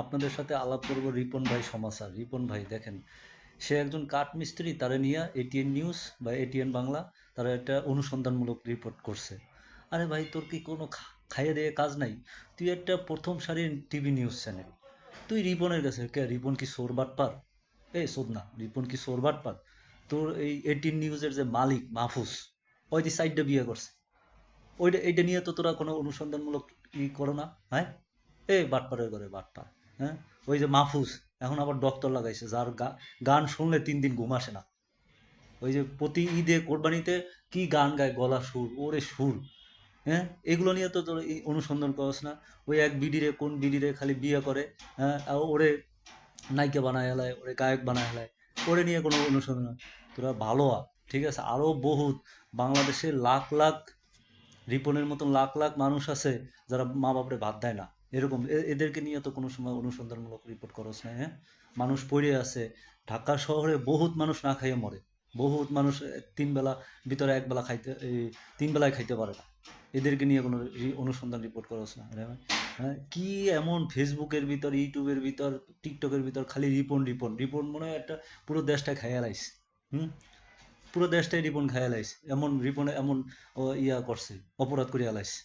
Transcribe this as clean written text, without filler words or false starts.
আপনাদের সাথে আলাপ করব রিপন ভাই সমাচার। রিপন ভাই দেখেন, সে একজন কাঠমিস্ত্রি, তারা নিয়ে এটিএন নিউজ বা এটিএন বাংলা তারা একটা অনুসন্ধানমূলক রিপোর্ট করছে। আরে ভাই, তোর কি কোনো খাইয়ে দিয়ে কাজ নাই? তুই একটা প্রথম সারির টিভি নিউজ চ্যানেল, তুই রিপনের কাছে কে? রিপন কি চোর বাটপার? এই শোধ না, রিপন কি চোর বাটপার? তোর এই এটিএন নিউজের যে মালিক মাহফুজ, ওই যে সাইডটা বিয়ে করছে, ওইটা এইটা নিয়ে তো তোরা কোনো অনুসন্ধানমূলক করো না? হ্যাঁ, এই বাটপারের ঘরে বাটপার। হ্যাঁ, ওই যে মাহফুজ এখন আবার ডক্টর লাগাইছে, যার গান শুনলে 3 দিন ঘুম আসে না। ওই যে প্রতি ঈদে কোরবানিতে কি গান গায়, গলা সুর, ওরে সুর। হ্যাঁ, এগুলো নিয়ে তো তোর এই অনুসন্ধান করস না? ওই এক বিডিরে কোন বিডিরে খালি বিয়ে করে, হ্যাঁ, আর ওরে নায়িকা বানায় হেলায়, ওরে গায়ক বানায় হেলায়, ওরে নিয়ে কোনো অনুসন্ধান? তোরা ভালো ঠিক আছে, আরো বহুত বাংলাদেশে লাখ লাখ রিপনের মতন লাখ লাখ মানুষ আছে যারা মা বাপরে ভাত দেয় না, এরকম এদেরকে নিয়ে তো কোনো সময় অনুসন্ধানমূলক রিপোর্ট করস না। হ্যাঁ, মানুষ পড়ে আছে, ঢাকা শহরে বহুত মানুষ না খাইয়ে মরে, বহুত মানুষ 3 বেলা ভিতরে 1 বেলা খাইতে, এই 3 বেলায় খাইতে পারে না। এদেরকে নিয়ে কোনো অনুসন্ধান রিপোর্ট করস না? আরে ভাই, হ্যাঁ, কি এমন ফেসবুকের ভিতর, ইউটিউবের ভিতর, টিকটকের ভিতর খালি রিপন রিপন রিপন, মনে হয় একটা পুরো দেশটা খাইয়া লাইছে। হুম, পুরো দেশটাই রিপন খাইয়া লাইছে, এমন রিপনে এমন ও ইয়া করছে, অপরাধ করিয়া লাইছে।